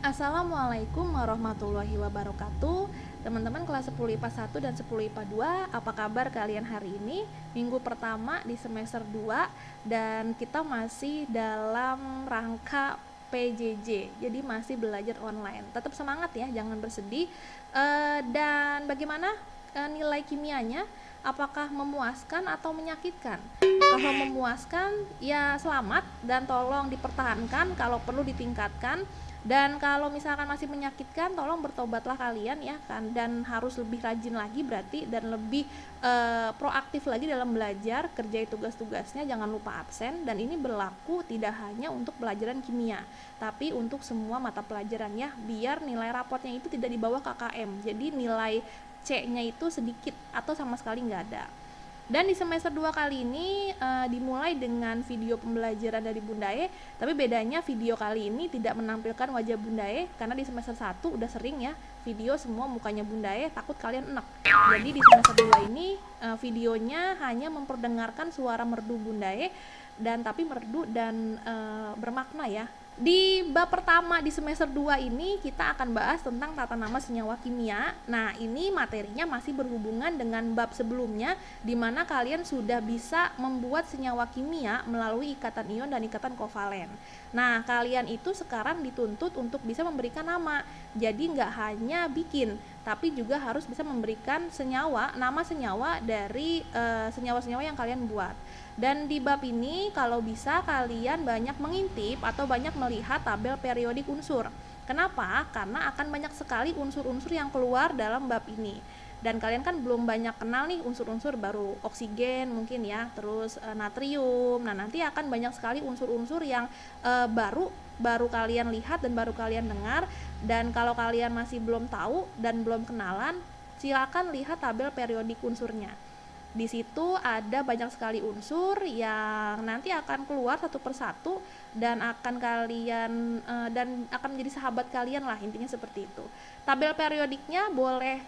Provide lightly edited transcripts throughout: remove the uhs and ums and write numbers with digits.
Assalamualaikum warahmatullahi wabarakatuh. Teman-teman kelas 10 IPA 1 dan 10 IPA 2, apa kabar kalian hari ini? Minggu pertama di semester 2 dan kita masih dalam rangka PJJ. Jadi masih belajar online. Tetap semangat ya, jangan bersedih. Dan bagaimana nilai kimianya? Apakah memuaskan atau menyakitkan? Kalau memuaskan ya selamat dan tolong dipertahankan, kalau perlu ditingkatkan. Dan kalau misalkan masih menyakitkan, tolong bertobatlah kalian ya kan, dan harus lebih rajin lagi berarti, dan lebih proaktif lagi dalam belajar, kerjai tugas-tugasnya, jangan lupa absen. Dan ini berlaku tidak hanya untuk pelajaran kimia, tapi untuk semua mata pelajaran ya, biar nilai rapotnya itu tidak di bawah KKM. Jadi nilai C-nya itu sedikit atau sama sekali nggak ada. Dan di semester 2 kali ini dimulai dengan video pembelajaran dari Bundae, tapi bedanya video kali ini tidak menampilkan wajah Bundae, karena di semester 1 udah sering ya video semua mukanya Bundae, takut kalian enek. Jadi di semester 2 ini videonya hanya memperdengarkan suara merdu Bundae, dan tapi merdu dan bermakna ya. Di bab pertama di semester 2 ini kita akan bahas tentang tata nama senyawa kimia. Nah, ini materinya masih berhubungan dengan bab sebelumnya, di mana kalian sudah bisa membuat senyawa kimia melalui ikatan ion dan ikatan kovalen. Nah, kalian itu sekarang dituntut untuk bisa memberikan nama. Jadi nggak hanya bikin, tapi juga harus bisa memberikan senyawa, nama senyawa dari senyawa-senyawa yang kalian buat. Dan di bab ini kalau bisa kalian banyak mengintip atau banyak melihat tabel periodik unsur. Kenapa? Karena akan banyak sekali unsur-unsur yang keluar dalam bab ini. Dan kalian kan belum banyak kenal nih unsur-unsur, baru oksigen mungkin ya, terus natrium. Nah, nanti akan banyak sekali unsur-unsur yang baru kalian lihat dan baru kalian dengar. Dan kalau kalian masih belum tahu dan belum kenalan, silakan lihat tabel periodik unsurnya. Di situ ada banyak sekali unsur yang nanti akan keluar satu persatu dan akan kalian dan akan menjadi sahabat kalian lah, intinya seperti itu. Tabel periodiknya boleh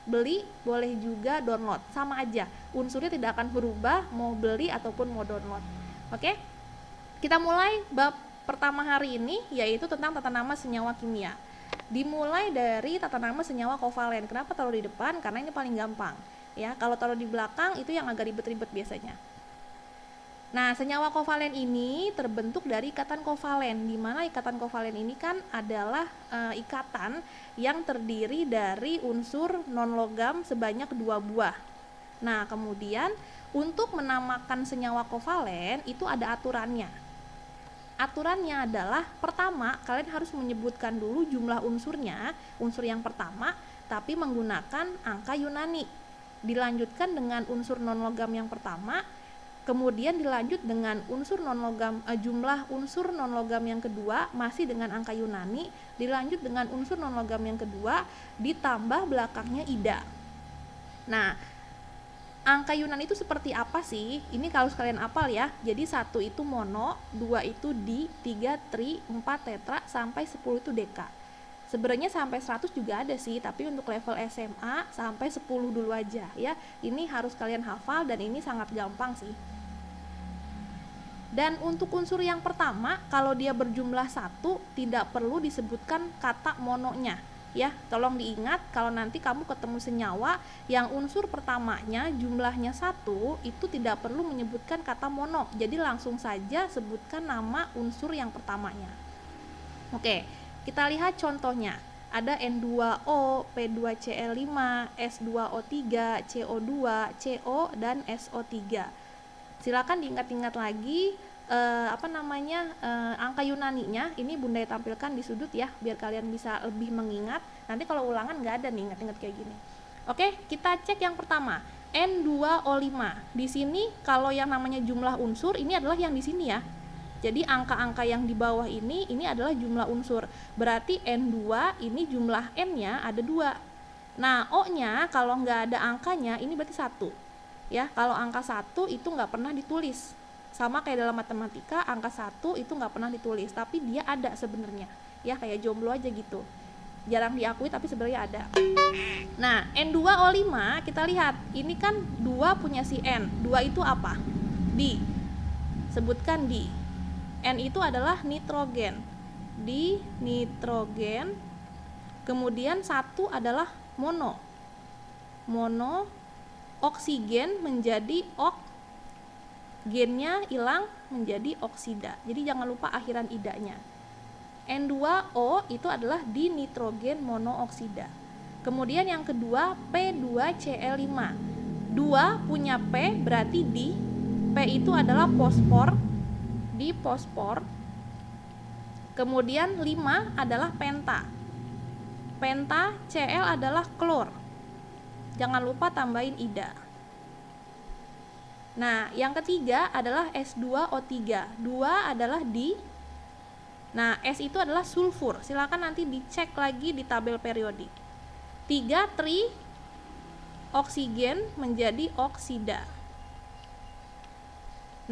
beli, boleh juga download, sama aja. Unsurnya tidak akan berubah mau beli ataupun mau download. Oke? Kita mulai bab pertama hari ini, yaitu tentang tata nama senyawa kimia. Dimulai dari tata nama senyawa kovalen. Kenapa taruh di depan? Karena ini paling gampang. Ya, kalau taruh di belakang itu yang agak ribet-ribet biasanya. Nah, senyawa kovalen ini terbentuk dari ikatan kovalen, di mana ikatan kovalen ini kan adalah ikatan yang terdiri dari unsur non-logam sebanyak 2 buah. Nah, kemudian untuk menamakan senyawa kovalen itu ada aturannya. Aturannya adalah, pertama, kalian harus menyebutkan dulu jumlah unsurnya, unsur yang pertama, tapi menggunakan angka Yunani. Dilanjutkan dengan unsur non-logam yang pertama, kemudian dilanjut dengan unsur non-logam jumlah unsur non-logam yang kedua masih dengan angka Yunani, dilanjut dengan unsur non-logam yang kedua ditambah belakangnya ida. Nah, angka Yunani itu seperti apa sih? Ini kalau sekalian hafal ya. Jadi 1 itu mono, 2 itu di, 3 tri, 4 tetra, sampai 10 itu deka. Sebenarnya sampai 100 juga ada sih, tapi untuk level SMA sampai 10 dulu aja ya. Ini harus kalian hafal dan ini sangat gampang sih. Dan untuk unsur yang pertama, kalau dia berjumlah 1, tidak perlu disebutkan kata mononya ya. Tolong diingat, kalau nanti kamu ketemu senyawa yang unsur pertamanya jumlahnya 1, itu tidak perlu menyebutkan kata mono. Jadi langsung saja sebutkan nama unsur yang pertamanya. Oke. Kita lihat contohnya, ada N2O, P2Cl5, S2O3, CO2, CO, dan SO3. Silakan diingat-ingat lagi angka Yunaninya. Ini Bunda tampilkan di sudut ya, biar kalian bisa lebih mengingat. Nanti kalau ulangan nggak ada nih ingat-ingat kayak gini. Oke, kita cek yang pertama, N2O5. Di sini kalau yang namanya jumlah unsur, ini adalah yang di sini ya. Jadi angka-angka yang di bawah ini adalah jumlah unsur. Berarti N2 ini jumlah N-nya ada 2. Nah, O-nya kalau nggak ada angkanya ini berarti 1. Ya, kalau angka 1 itu nggak pernah ditulis. Sama kayak dalam matematika, angka 1 itu nggak pernah ditulis, tapi dia ada sebenarnya. Ya, kayak jomblo aja gitu. Jarang diakui tapi sebenarnya ada. Nah, N2O5 kita lihat. Ini kan 2 punya si N. 2 itu apa? Di. Sebutkan di. N itu adalah nitrogen. di nitrogen, kemudian satu adalah mono. Mono, oksigen menjadi gennya hilang menjadi oksida. Jadi jangan lupa akhiran idanya. N2O itu adalah dinitrogen monooksida. Kemudian yang kedua P2Cl5. 2 punya P berarti di. P itu adalah fosfor, di fosfor. Kemudian 5 adalah penta. Penta Cl adalah klor. Jangan lupa tambahin ida. Nah, yang ketiga adalah S2O3. 2 adalah di. Nah, S itu adalah sulfur. Silakan nanti dicek lagi di tabel periodik. 3 tri oksigen menjadi oksida.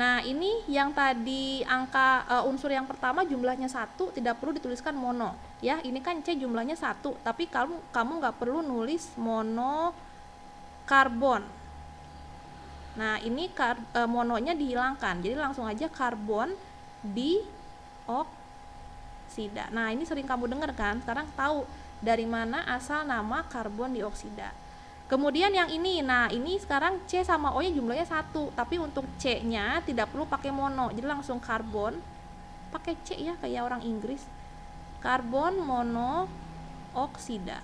Nah, ini yang tadi angka unsur yang pertama jumlahnya 1 tidak perlu dituliskan mono. Ya, ini kan C jumlahnya 1, tapi kamu nggak perlu nulis mono karbon. Nah, ini mononya dihilangkan. Jadi langsung aja karbon di oksida. Nah, ini sering kamu dengar kan? Sekarang tahu dari mana asal nama karbon dioksida. Kemudian yang ini, nah ini sekarang C sama O nya jumlahnya 1, tapi untuk C nya tidak perlu pakai mono, jadi langsung karbon pakai C ya, kayak orang Inggris, karbon monooksida.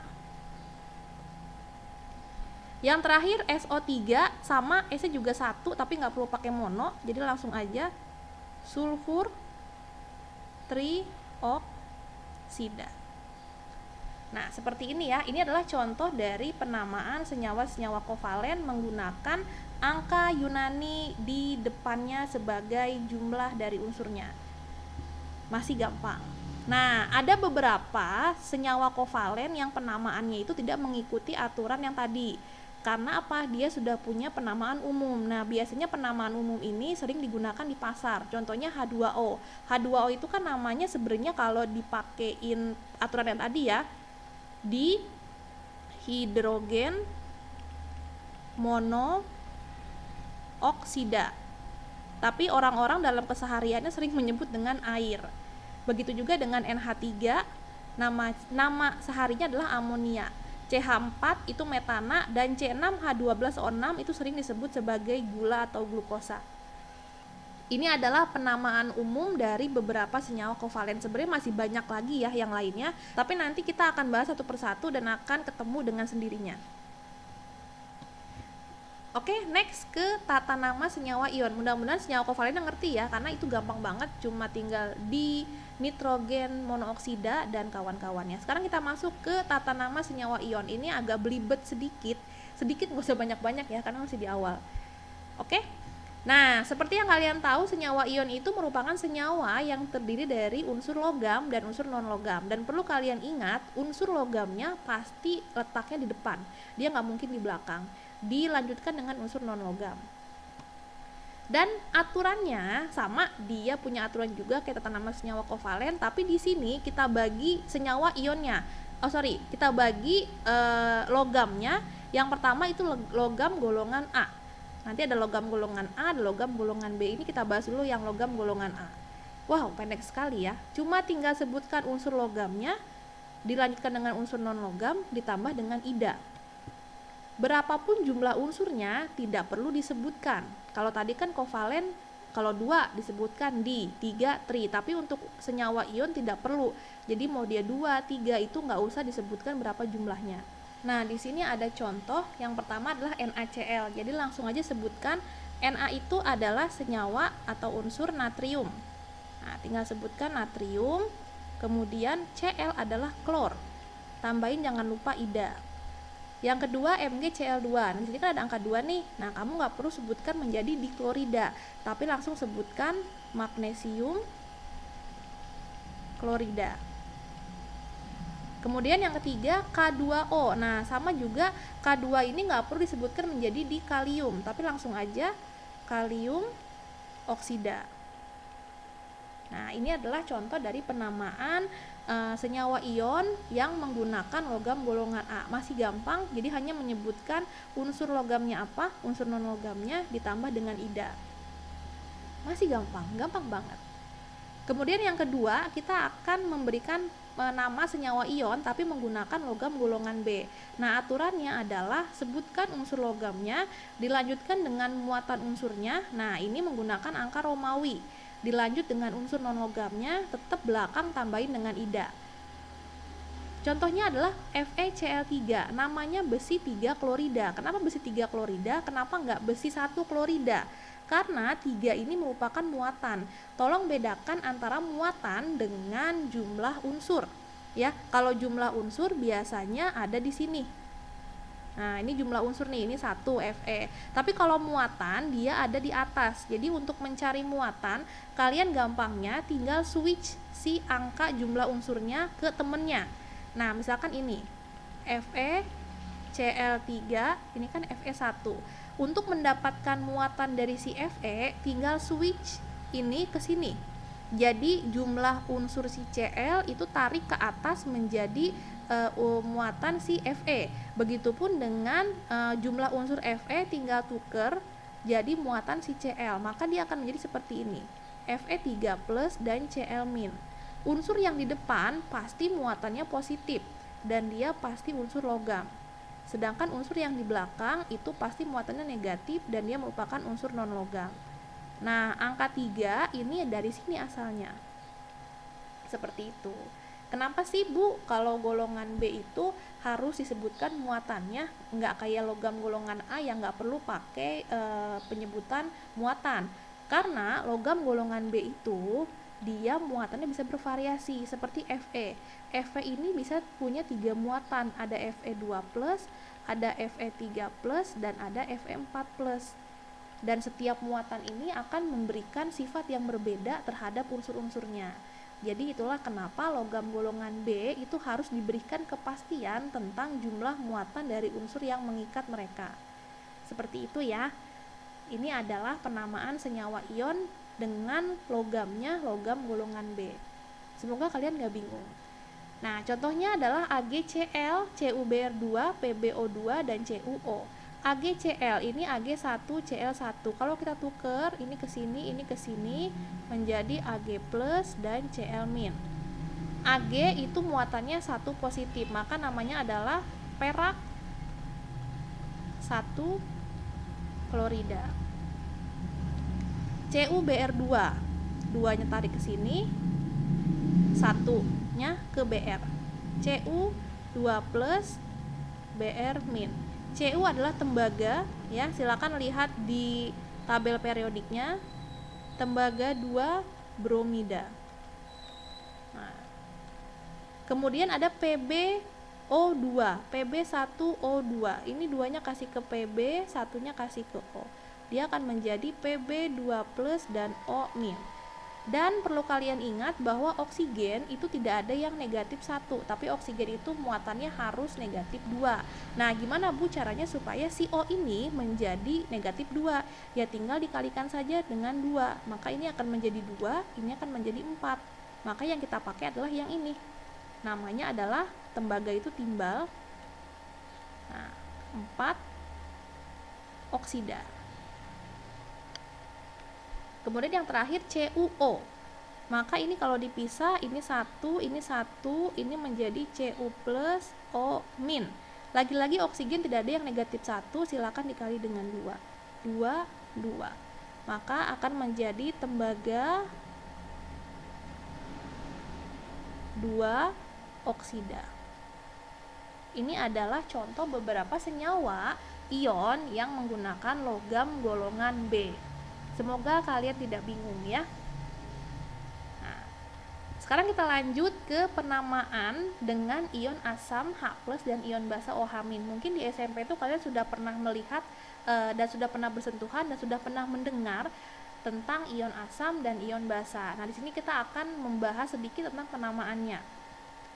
Yang terakhir SO3 sama S nya juga 1 tapi nggak perlu pakai mono, jadi langsung aja sulfur trioksida. Nah, seperti ini ya. Ini adalah contoh dari penamaan senyawa-senyawa kovalen menggunakan angka Yunani di depannya sebagai jumlah dari unsurnya. Masih gampang. Nah, ada beberapa senyawa kovalen yang penamaannya itu tidak mengikuti aturan yang tadi. Karena apa? Dia sudah punya penamaan umum. Nah, biasanya penamaan umum ini sering digunakan di pasar. Contohnya H2O. H2O itu kan namanya sebenarnya kalau dipakein aturan yang tadi ya, di hidrogen monooksida. Tapi orang-orang dalam kesehariannya sering menyebut dengan air. Begitu juga dengan NH3, nama seharinya adalah amonia. CH4 itu metana, dan C6H12O6 itu sering disebut sebagai gula atau glukosa. Ini adalah penamaan umum dari beberapa senyawa kovalen. Sebenarnya masih banyak lagi ya yang lainnya, tapi nanti kita akan bahas satu persatu dan akan ketemu dengan sendirinya. Oke, next ke tata nama senyawa ion. Mudah-mudahan senyawa kovalennya ngerti ya, karena itu gampang banget, cuma tinggal di nitrogen monooksida dan kawan-kawannya. Sekarang kita masuk ke tata nama senyawa ion. Ini agak belibet sedikit gak usah banyak-banyak ya, karena masih di awal. Oke. Nah, seperti yang kalian tahu, senyawa ion itu merupakan senyawa yang terdiri dari unsur logam dan unsur non-logam. Dan perlu kalian ingat, unsur logamnya pasti letaknya di depan. Dia nggak mungkin di belakang. Dilanjutkan dengan unsur non-logam. Dan aturannya sama, dia punya aturan juga kayak tata nama senyawa kovalen, tapi di sini kita bagi senyawa ionnya. Kita bagi logamnya. Yang pertama itu logam golongan A. Nanti ada logam golongan A, ada logam golongan B. Ini kita bahas dulu yang logam golongan A. Wow, pendek sekali ya. Cuma tinggal sebutkan unsur logamnya, dilanjutkan dengan unsur non-logam, ditambah dengan ida. Berapapun jumlah unsurnya tidak perlu disebutkan. Kalau tadi kan kovalen, kalau 2 disebutkan di, 3 tri. Tapi untuk senyawa ion tidak perlu. Jadi mau dia 2, 3 itu nggak usah disebutkan berapa jumlahnya. Nah, di sini ada contoh. Yang pertama adalah NaCl. Jadi langsung aja sebutkan Na itu adalah senyawa atau unsur natrium. Nah, tinggal sebutkan natrium. Kemudian Cl adalah klor. Tambahin jangan lupa ida. Yang kedua MgCl2. Nah, di sini kan ada angka 2 nih. Nah, kamu nggak perlu sebutkan menjadi diklorida, tapi langsung sebutkan magnesium klorida. Kemudian yang ketiga K2O. Nah, sama juga K2 ini nggak perlu disebutkan menjadi dikalium, tapi langsung aja kalium oksida. Nah, ini adalah contoh dari penamaan senyawa ion yang menggunakan logam golongan A. Masih gampang, jadi hanya menyebutkan unsur logamnya apa, unsur non-logamnya ditambah dengan ida. Masih gampang banget. Kemudian yang kedua, kita akan memberikan nama senyawa ion tapi menggunakan logam golongan B. Nah, aturannya adalah sebutkan unsur logamnya, dilanjutkan dengan muatan unsurnya. Nah, ini menggunakan angka Romawi. Dilanjut dengan unsur non-logamnya, tetap belakang tambahin dengan ida. Contohnya adalah FeCl3, namanya besi 3 klorida. Kenapa besi 3 klorida? Kenapa nggak besi 1 klorida? Karena 3 ini merupakan muatan. Tolong bedakan antara muatan dengan jumlah unsur. Ya, kalau jumlah unsur biasanya ada di sini. Nah, ini jumlah unsur nih, ini 1 Fe. Tapi kalau muatan dia ada di atas. Jadi untuk mencari muatan, kalian gampangnya tinggal switch si angka jumlah unsurnya ke temennya. Nah, misalkan ini FeCl3, ini kan Fe1. Untuk mendapatkan muatan dari si Fe, tinggal switch ini ke sini. Jadi jumlah unsur si Cl itu tarik ke atas menjadi muatan si Fe. Begitupun dengan jumlah unsur Fe tinggal tuker jadi muatan si Cl. Maka dia akan menjadi seperti ini. Fe3+ dan Cl-. Unsur yang di depan pasti muatannya positif dan dia pasti unsur logam. Sedangkan unsur yang di belakang itu pasti muatannya negatif dan dia merupakan unsur non-logam. Nah, angka 3 ini dari sini asalnya. Seperti itu. Kenapa sih Bu kalau golongan B itu harus disebutkan muatannya? Nggak kayak logam golongan A yang nggak perlu pakai penyebutan muatan. Karena logam golongan B itu dia muatannya bisa bervariasi seperti Fe. Fe ini bisa punya 3 muatan, ada Fe2+, ada Fe3+, dan ada Fe4+. Dan setiap muatan ini akan memberikan sifat yang berbeda terhadap unsur-unsurnya. Jadi itulah kenapa logam golongan B itu harus diberikan kepastian tentang jumlah muatan dari unsur yang mengikat mereka. Seperti itu ya. Ini adalah penamaan senyawa ion dengan logamnya logam golongan B. Semoga kalian gak bingung. Nah, contohnya adalah AgCl, CuBr2, PbO2, dan CuO. AgCl ini Ag1Cl1. Kalau kita tuker ini ke sini menjadi Ag+ dan Cl-. Ag itu muatannya 1 positif, maka namanya adalah perak 1 klorida. CuBr2, 2-nya tarik ke sini, 1-nya ke Br. Cu2+ Br-. Cu adalah tembaga ya, silakan lihat di tabel periodiknya. Tembaga 2 bromida. Nah, kemudian ada PbO2, Pb1O2. Ini 2-nya kasih ke Pb, 1-nya kasih ke O. Dia akan menjadi Pb2+ dan O-. Dan perlu kalian ingat bahwa oksigen itu tidak ada yang negatif 1, tapi oksigen itu muatannya harus negatif 2. Nah, gimana Bu caranya supaya si O ini menjadi negatif 2? Ya tinggal dikalikan saja dengan 2. Maka ini akan menjadi 2, ini akan menjadi 4. Maka yang kita pakai adalah yang ini. Namanya adalah tembaga itu timbal. Nah, 4 oksida. Kemudian yang terakhir CuO. Maka ini kalau dipisah, ini 1, ini menjadi Cu+ O-. Lagi-lagi oksigen tidak ada yang negatif 1, silakan dikali dengan 2. 2. Maka akan menjadi tembaga 2 oksida. Ini adalah contoh beberapa senyawa ion yang menggunakan logam golongan B. Semoga kalian tidak bingung ya. Nah, sekarang kita lanjut ke penamaan dengan ion asam H+ dan ion basa OH-. Mungkin di SMP itu kalian sudah pernah melihat dan sudah pernah bersentuhan dan sudah pernah mendengar tentang ion asam dan ion basa. Nah, di sini kita akan membahas sedikit tentang penamaannya.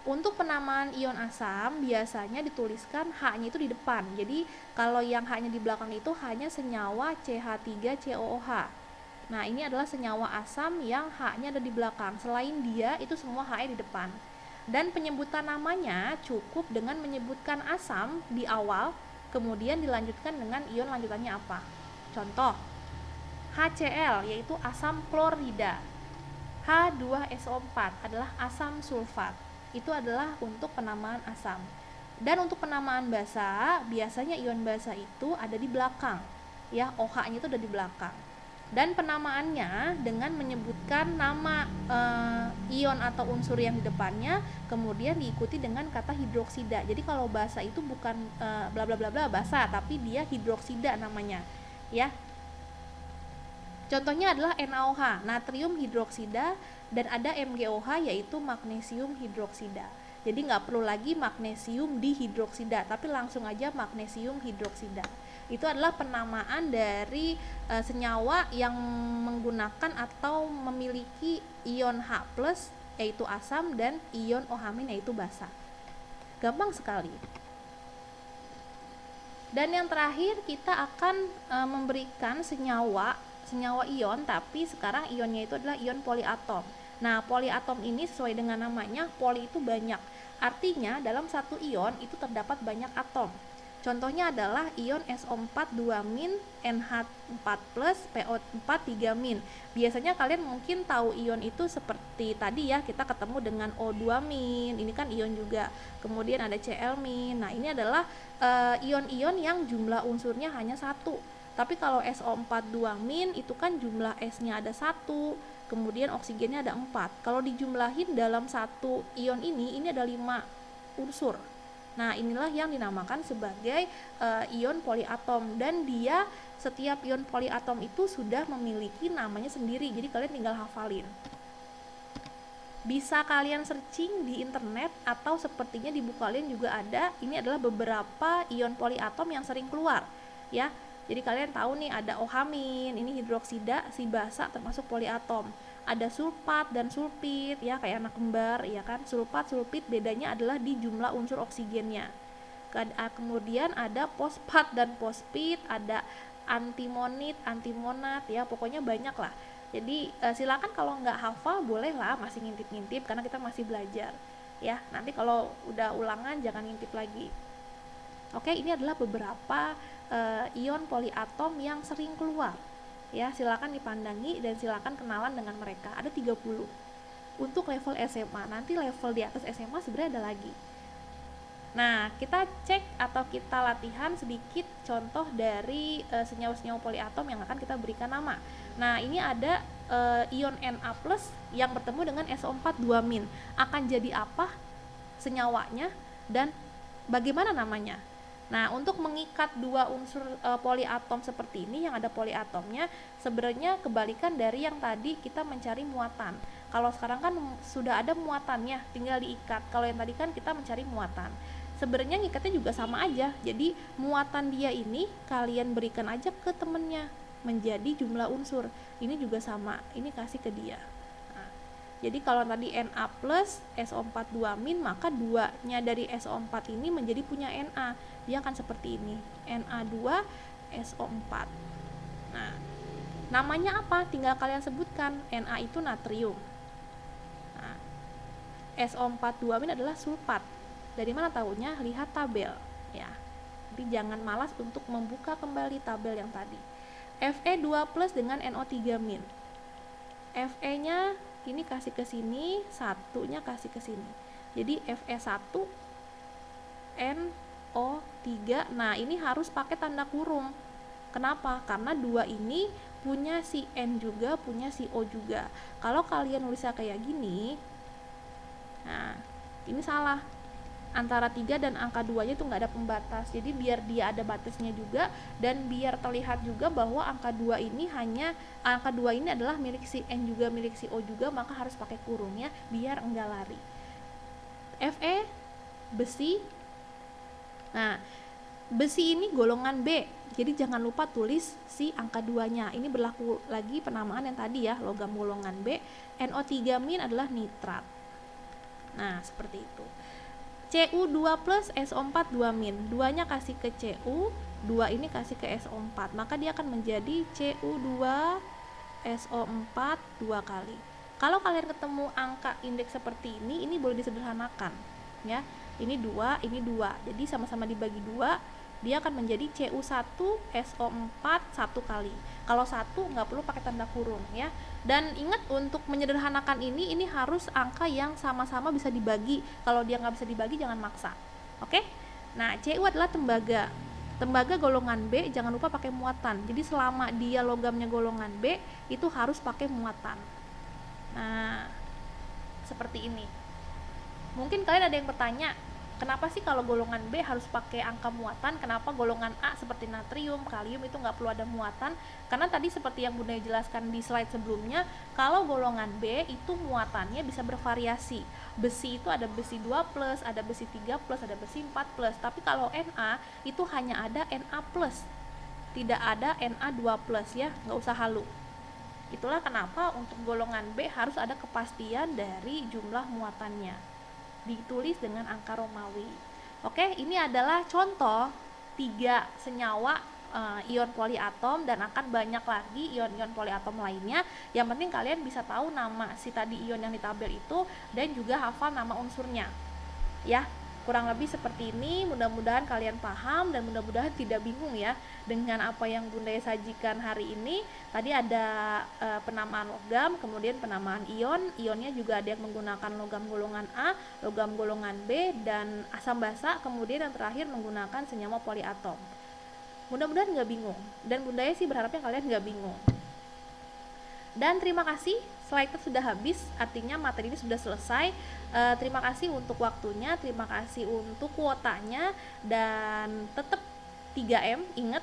Untuk penamaan ion asam biasanya dituliskan H-nya itu di depan. Jadi kalau yang H-nya di belakang itu hanya senyawa CH3COOH. Nah, ini adalah senyawa asam yang H-nya ada di belakang. Selain dia itu semua H-nya di depan. Dan penyebutan namanya cukup dengan menyebutkan asam di awal, kemudian dilanjutkan dengan ion lanjutannya apa. Contoh HCl yaitu asam klorida. H2SO4 adalah asam sulfat. Itu adalah untuk penamaan asam. Dan untuk penamaan basa, biasanya ion basa itu ada di belakang. Ya, OH-nya itu ada di belakang. Dan penamaannya dengan menyebutkan nama ion atau unsur yang di depannya, kemudian diikuti dengan kata hidroksida. Jadi kalau basa itu bukan bla bla bla bla basa, tapi dia hidroksida namanya. Ya. Contohnya adalah NaOH, natrium hidroksida, dan ada MgOH yaitu magnesium hidroksida. Jadi nggak perlu lagi magnesium dihidroksida, tapi langsung aja magnesium hidroksida. Itu adalah penamaan dari senyawa yang menggunakan atau memiliki ion H+, yaitu asam, dan ion OH- yaitu basa. Gampang sekali. Dan yang terakhir kita akan memberikan senyawa ion, tapi sekarang ionnya itu adalah ion poliatom. Nah, poliatom ini sesuai dengan namanya, poli itu banyak. Artinya dalam satu ion itu terdapat banyak atom. Contohnya adalah ion SO4 2-, NH4+, PO4 3-. Biasanya kalian mungkin tahu ion itu seperti tadi ya, kita ketemu dengan O2-, ini kan ion juga. Kemudian ada Cl-. Nah, ini adalah ion-ion yang jumlah unsurnya hanya satu. Tapi kalau SO4 2- itu kan jumlah S-nya ada 1, kemudian oksigennya ada 4. Kalau dijumlahin dalam satu ion ini ada 5 unsur. Nah, inilah yang dinamakan sebagai ion poliatom, dan dia setiap ion poliatom itu sudah memiliki namanya sendiri. Jadi kalian tinggal hafalin. Bisa kalian searching di internet atau sepertinya di buku kalian juga ada. Ini adalah beberapa ion poliatom yang sering keluar, ya. Jadi kalian tahu nih ada OH-, ini hidroksida, si basa termasuk poliatom. Ada sulfat dan sulfit, ya kayak anak kembar, ya kan. Sulfat, sulfit bedanya adalah di jumlah unsur oksigennya. Kemudian ada fosfat dan fosfit, ada antimonit, antimonat, ya pokoknya banyak lah. Jadi silakan kalau nggak hafal boleh lah masih ngintip-ngintip karena kita masih belajar, ya. Nanti kalau udah ulangan jangan ngintip lagi. Oke, ini adalah beberapa ion poliatom yang sering keluar. Ya, silakan dipandangi dan silakan kenalan dengan mereka. Ada 30. Untuk level SMA, nanti level di atas SMA sebenarnya ada lagi. Nah, kita cek atau kita latihan sedikit contoh dari senyawa-senyawa poliatom yang akan kita berikan nama. Nah, ini ada ion Na+ yang bertemu dengan SO4 2-. Akan jadi apa senyawanya dan bagaimana namanya? Nah, untuk mengikat dua unsur poliatom seperti ini yang ada poliatomnya, sebenarnya kebalikan dari yang tadi kita mencari muatan. Kalau sekarang kan sudah ada muatannya, tinggal diikat. Kalau yang tadi kan kita mencari muatan. Sebenarnya ngikatnya juga sama aja. Jadi muatan dia ini kalian berikan aja ke temennya menjadi jumlah unsur. Ini juga sama. Ini kasih ke dia. Jadi kalau tadi Na+ SO4 2-, maka 2-nya dari SO4 ini menjadi punya Na. Dia akan seperti ini. Na2 SO4. Nah, namanya apa? Tinggal kalian sebutkan. Na itu natrium. Nah, SO4 2- adalah sulfat. Dari mana tahunya? Lihat tabel, ya. Jadi jangan malas untuk membuka kembali tabel yang tadi. Fe2+ dengan NO3-. Fe-nya ini kasih ke sini, satunya kasih ke sini. Jadi Fe1 NO3. Nah, ini harus pakai tanda kurung. Kenapa? Karena 2 ini punya si N juga, punya si O juga. Kalau kalian nulisnya kayak gini, nah, ini salah. Antara 3 dan angka 2-nya itu nggak ada pembatas. Jadi biar dia ada batasnya juga dan biar terlihat juga bahwa angka 2 ini adalah milik si N juga, milik si O juga, maka harus pakai kurung ya biar enggak lari. Fe besi. Nah, besi ini golongan B. Jadi jangan lupa tulis si angka 2-nya. Ini berlaku lagi penamaan yang tadi ya, logam golongan B. NO3- adalah nitrat. Nah, seperti itu. Cu2+ SO4 2-. 2-nya kasih ke Cu, 2 ini kasih ke SO4. Maka dia akan menjadi Cu2 SO4 2 kali. Kalau kalian ketemu angka indeks seperti ini boleh disederhanakan, ya. Ini 2, ini 2. Jadi sama-sama dibagi 2, dia akan menjadi Cu1SO4 satu kali. Kalau satu nggak perlu pakai tanda kurung ya. Dan ingat untuk menyederhanakan ini harus angka yang sama-sama bisa dibagi. Kalau dia nggak bisa dibagi jangan maksa. Oke? Nah, Cu adalah tembaga. Tembaga golongan B jangan lupa pakai muatan. Jadi selama dia logamnya golongan B itu harus pakai muatan. Nah, seperti ini. Mungkin kalian ada yang bertanya, kenapa sih kalau golongan B harus pakai angka muatan, kenapa golongan A seperti natrium, kalium itu nggak perlu ada muatan? Karena tadi seperti yang Bunda jelaskan di slide sebelumnya, kalau golongan B itu muatannya bisa bervariasi. Besi itu ada besi 2+, ada besi 3+, ada besi 4+. Tapi kalau Na itu hanya ada Na+, tidak ada Na2+, ya, nggak usah halu. Itulah kenapa untuk golongan B harus ada kepastian dari jumlah muatannya, ditulis dengan angka Romawi. Oke, ini adalah contoh 3 senyawa ion poliatom, dan akan banyak lagi ion-ion poliatom lainnya. Yang penting kalian bisa tahu nama si tadi ion yang di tabel itu dan juga hafal nama unsurnya. Ya, kurang lebih seperti ini. Mudah-mudahan kalian paham dan mudah-mudahan tidak bingung ya dengan apa yang Bunda sajikan hari ini. Tadi ada penamaan logam, kemudian penamaan ion. Ionnya juga ada yang menggunakan logam golongan A, logam golongan B, dan asam basa. Kemudian yang terakhir menggunakan senyawa poliatom. Mudah-mudahan nggak bingung, dan Bunda sih berharapnya kalian nggak bingung. Dan terima kasih, slide sudah habis, artinya materi ini sudah selesai. Terima kasih untuk waktunya, terima kasih untuk kuotanya, dan tetap 3M, ingat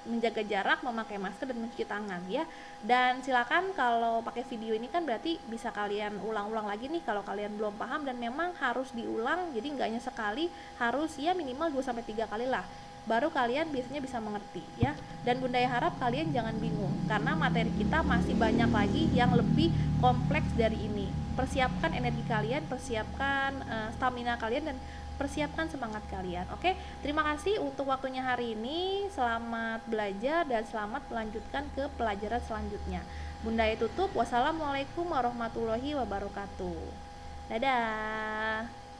menjaga jarak, memakai masker, dan mencuci tangan ya. Dan silakan kalau pakai video ini kan berarti bisa kalian ulang-ulang lagi nih kalau kalian belum paham, dan memang harus diulang, jadi nggak hanya sekali, harus ya minimal 2-3 kali lah, baru kalian biasanya bisa mengerti ya. Dan Bunda harap kalian jangan bingung karena materi kita masih banyak lagi yang lebih kompleks dari ini. Persiapkan energi kalian, persiapkan stamina kalian, dan persiapkan semangat kalian. Oke, terima kasih untuk waktunya hari ini. Selamat belajar dan selamat melanjutkan ke pelajaran selanjutnya. Bunda tutup. Wassalamualaikum warahmatullahi wabarakatuh. Dadah.